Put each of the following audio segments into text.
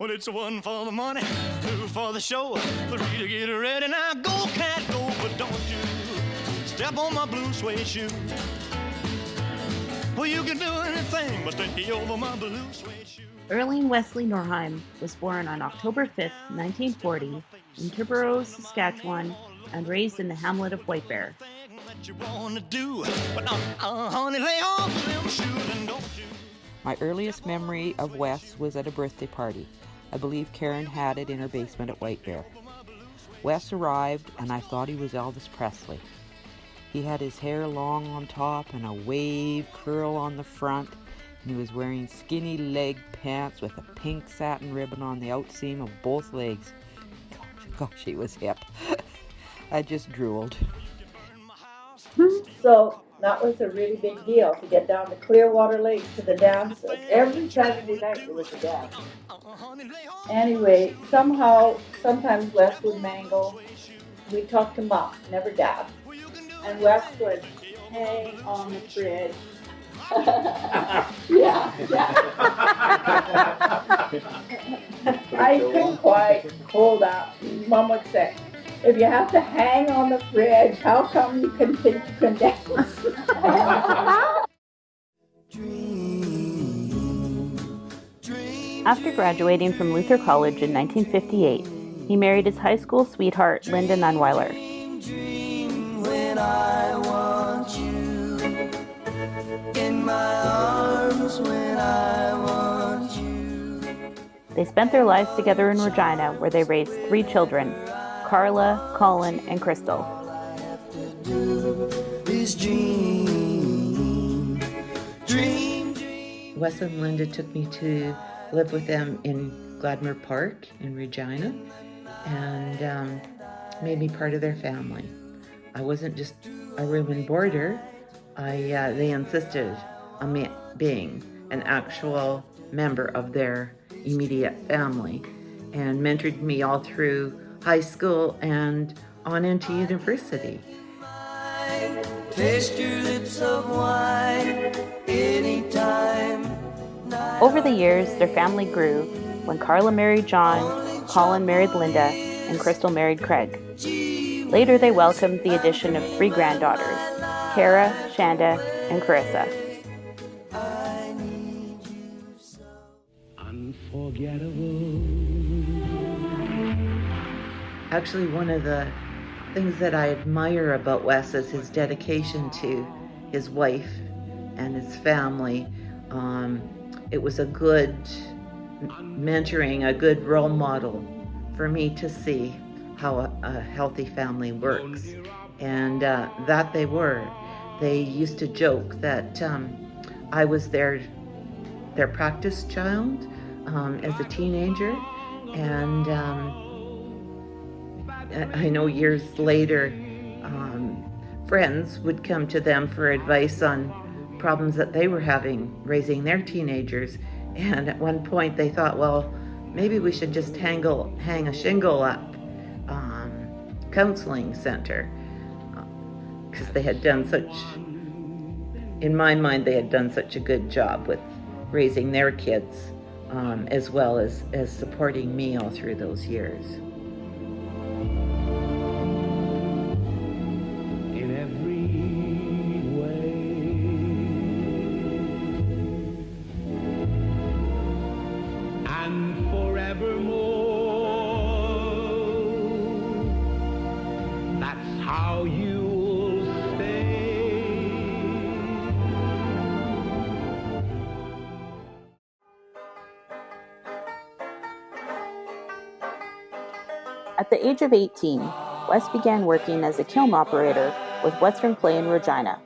Well, it's one for the money, two for the show, three to get ready. Now go, cat, go, but don't you step on my blue suede shoe. Well, you can do anything but take over my blue suede shoe. Erling Wesley Norheim was born on October 5th, 1940, in Kibberow, Saskatchewan, and raised in the hamlet of White Bear. My earliest memory of Wes was at a birthday party. I believe Karen had it in her basement at White Bear. Wes arrived, and I thought he was Elvis Presley. He had his hair long on top and a wave curl on the front, and he was wearing skinny leg pants with a pink satin ribbon on the outseam of both legs. Gosh, he was hip. I just drooled. So that was a really big deal to get down to Clearwater Lake to the dances. Every Saturday night there was a dance. Anyway, sometimes Wes would mangle. We'd talk to Mom, never Dad. And Wes would hang on the fridge. Yeah. I couldn't quite hold up. Mom would say, if you have to hang on the fridge, how come you can think you can dance? After graduating from Luther College in 1958, he married his high school sweetheart, Linda Nunweiler. When I want you in my arms, when I want you. They spent their lives together in Regina, where they raised 3 children, Carla, Colin, and Crystal. Wes and Linda took me to live with them in Gladmer Park in Regina and made me part of their family. I wasn't just a room and boarder. They insisted on me being an actual member of their immediate family and mentored me all through high school and on into university. Taste your lips of wine anytime. Over the years, their family grew when Carla married John, Colin married Linda, and Crystal married Craig. Later, they welcomed the addition of 3 granddaughters, Kara, Shanda, and Carissa. Unforgettable. Actually, one of the things that I admire about Wes is his dedication to his wife and his family. It was a good mentoring, a good role model for me to see how a healthy family works. And that they were. They used to joke that I was their practice child as a teenager. And I know years later, friends would come to them for advice on problems that they were having raising their teenagers. And at one point they thought, well, maybe we should just hang a shingle up counseling center, because they had done in my mind, they had done such a good job with raising their kids, as well as supporting me all through those years. In every way. And forevermore. That's how you'll stay. At the age of 18, Wes began working as a kiln operator with Western Clay in Regina.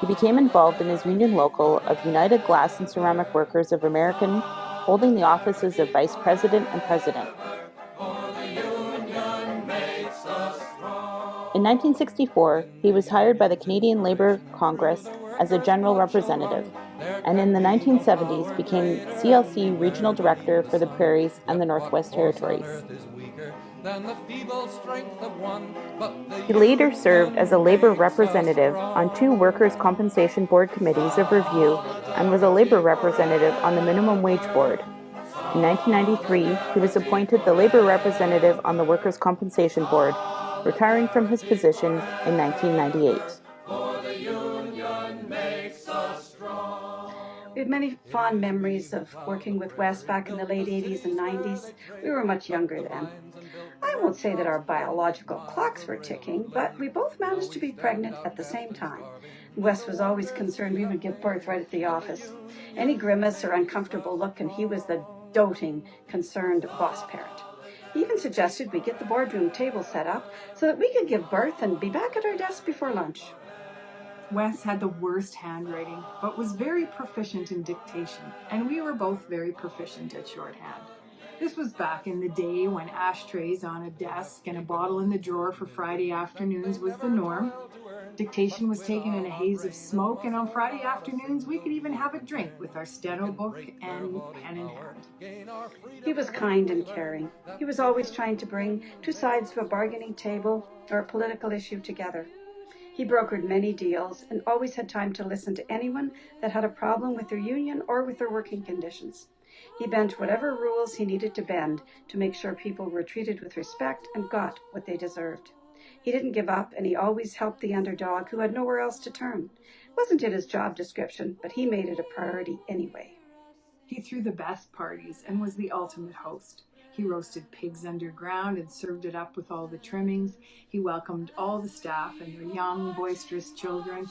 He became involved in his union local of United Glass and Ceramic Workers of American, holding the offices of vice president and president. In 1964, he was hired by the Canadian Labour Congress as a general representative, and in the 1970s became CLC Regional Director for the Prairies and the Northwest Territories. He later served as a Labour representative on 2 Workers' Compensation Board committees of review and was a Labour representative on the Minimum Wage Board. In 1993, he was appointed the labor representative on the Workers' Compensation Board, retiring from his position in 1998. We have many fond memories of working with Wes back in the late 80s and 90s. We were much younger then. I won't say that our biological clocks were ticking, but we both managed to be pregnant at the same time. Wes was always concerned we would give birth right at the office. Any grimace or uncomfortable look, and he was the doting, concerned boss parent. He even suggested we get the boardroom table set up so that we could give birth and be back at our desks before lunch. Wes had the worst handwriting, but was very proficient in dictation, and we were both very proficient at shorthand. This was back in the day when ashtrays on a desk and a bottle in the drawer for Friday afternoons was the norm. Dictation was taken in a haze of smoke, and on Friday afternoons we could even have a drink with our steno book and pen in hand. He was kind and caring. He was always trying to bring two sides of a bargaining table or a political issue together. He brokered many deals and always had time to listen to anyone that had a problem with their union or with their working conditions. He bent whatever rules he needed to bend to make sure people were treated with respect and got what they deserved. He didn't give up, and he always helped the underdog who had nowhere else to turn. Wasn't in his job description, but he made it a priority anyway. He threw the best parties and was the ultimate host. He roasted pigs underground and served it up with all the trimmings. He welcomed all the staff and their young, boisterous children,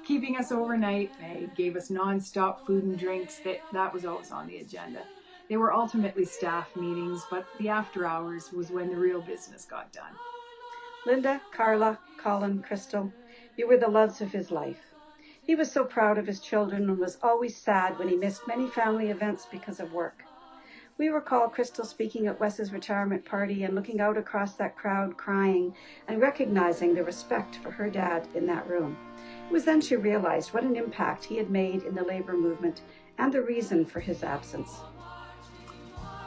keeping us overnight. They gave us non-stop food and drinks. That was always on the agenda. They were ultimately staff meetings, but the after hours was when the real business got done. Linda, Carla, Colin, Crystal, you were the loves of his life. He was so proud of his children and was always sad when he missed many family events because of work. We recall Crystal speaking at Wes's retirement party and looking out across that crowd crying and recognizing the respect for her dad in that room. It was then she realized what an impact he had made in the labor movement and the reason for his absence.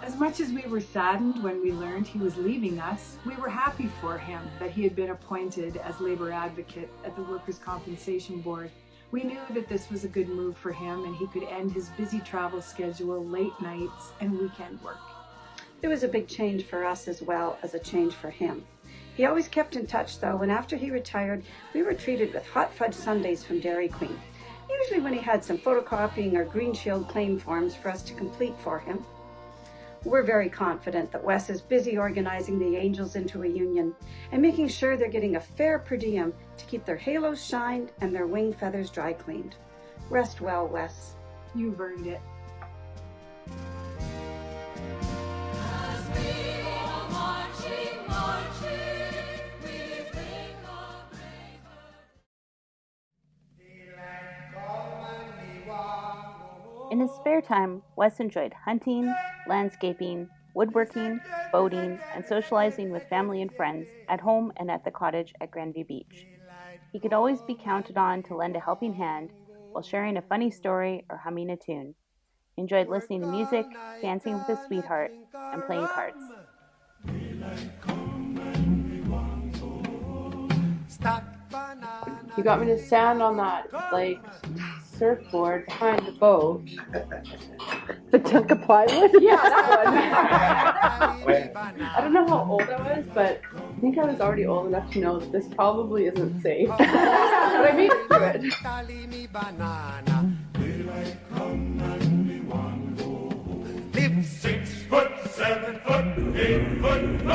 As much as we were saddened when we learned he was leaving us, we were happy for him that he had been appointed as labor advocate at the Workers' Compensation Board. We knew that this was a good move for him and he could end his busy travel schedule, late nights, and weekend work. It was a big change for us as well as a change for him. He always kept in touch though, and after he retired, we were treated with hot fudge sundaes from Dairy Queen, usually when he had some photocopying or Green Shield claim forms for us to complete for him. We're very confident that Wes is busy organizing the Angels into a union and making sure they're getting a fair per diem to keep their halos shined and their wing feathers dry cleaned. Rest well, Wes. You've earned it. In his spare time, Wes enjoyed hunting, landscaping, woodworking, boating, and socializing with family and friends at home and at the cottage at Granby Beach. He could always be counted on to lend a helping hand while sharing a funny story or humming a tune. He enjoyed listening to music, dancing with his sweetheart, and playing cards. You got me to stand on that, surfboard behind the boat. The chunk of plywood? Yeah, that one. I don't know how old I was, but I think I was already old enough to know that this probably isn't safe. But I made it through it.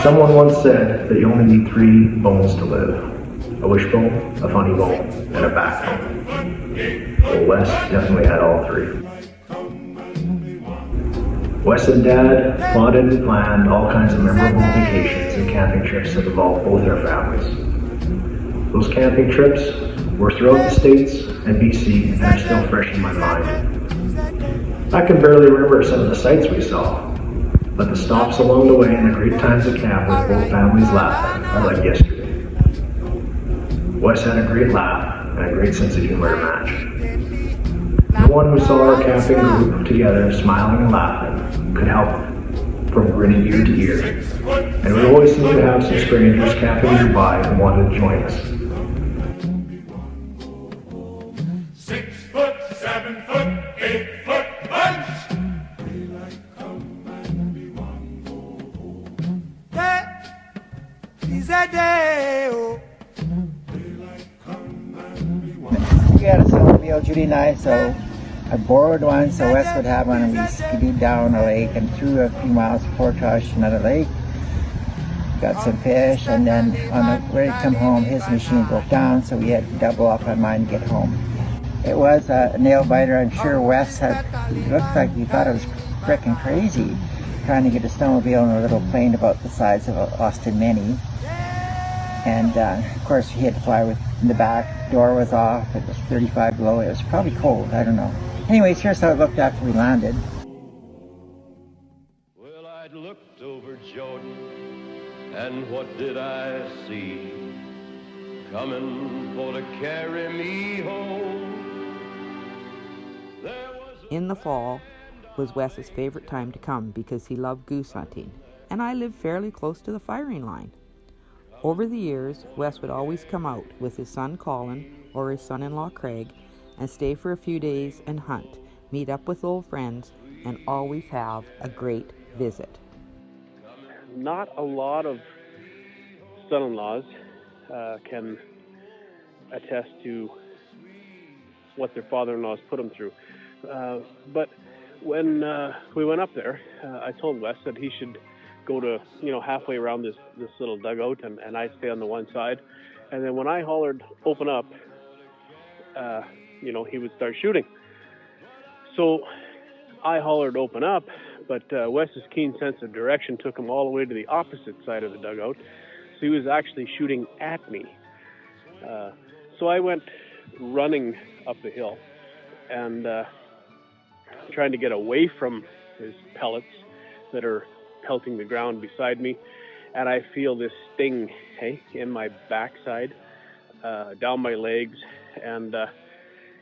Someone once said that you only need 3 bones to live: a wishbone, a funny bone, and a backbone. Well, Wes definitely had all 3. Wes and Dad plotted and planned all kinds of memorable vacations and camping trips that involved both their families. Those camping trips were throughout the States and BC and are still fresh in my mind. I can barely remember some of the sights we saw, but the stops along the way and the great times at camp with both families laughing are like yesterday. Wes had a great laugh and a great sense of humor to match. No one who saw our camping group together smiling and laughing could help from grinning ear to ear, and we always seemed to have some strangers camping nearby who wanted to join us. 6 foot, 7 foot, 8 foot bunch! drive, so I borrowed one so Wes would have one, and we skidded down a lake and through a few miles of portage to another lake. Got some fish, and then on the way to come home, his machine broke down, so we had to double up on mine to get home. It was a nail biter. I'm sure Wes looked like he thought it was frickin' crazy trying to get a snowmobile in a little plane about the size of an Austin Mini. And of course he had to fly with the back door was off. It was 35 below. It was probably cold. I don't know. Anyways, here's how it looked after we landed. Well, I'd looked over Jordan, and what did I see? Coming for to carry me home. In the fall was Wes's favorite time to come because he loved goose hunting, and I lived fairly close to the firing line. Over the years, Wes would always come out with his son Colin or his son-in-law Craig and stay for a few days and hunt, meet up with old friends, and always have a great visit. Not a lot of son-in-laws can attest to what their father-in-laws put them through. But when we went up there, I told Wes that he should go to, halfway around this little dugout, and I'd stay on the one side. And then when I hollered, open up, he would start shooting. So I hollered, open up, but Wes's keen sense of direction took him all the way to the opposite side of the dugout. So he was actually shooting at me. So I went running up the hill and trying to get away from his pellets that are pelting the ground beside me, and I feel this sting, in my backside, down my legs, and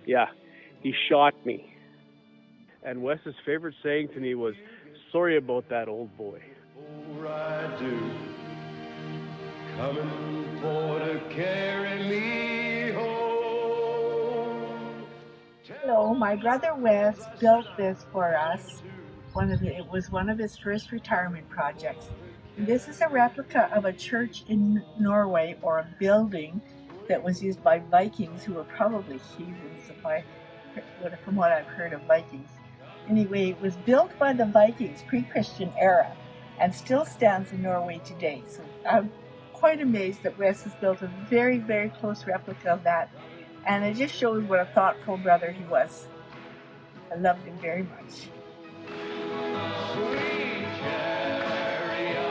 he shot me. And Wes's favorite saying to me was, "Sorry about that, old boy." Oh, I do. Coming for to carry me home. Hello, my brother Wes built this for us. It was one of his first retirement projects. And this is a replica of a church in Norway, or a building that was used by Vikings, who were probably heathens, from what I've heard of Vikings. Anyway, it was built by the Vikings, pre-Christian era, and still stands in Norway today. So I'm quite amazed that Wes has built a very, very close replica of that. And it just shows what a thoughtful brother he was. I loved him very much. Sweet chariot,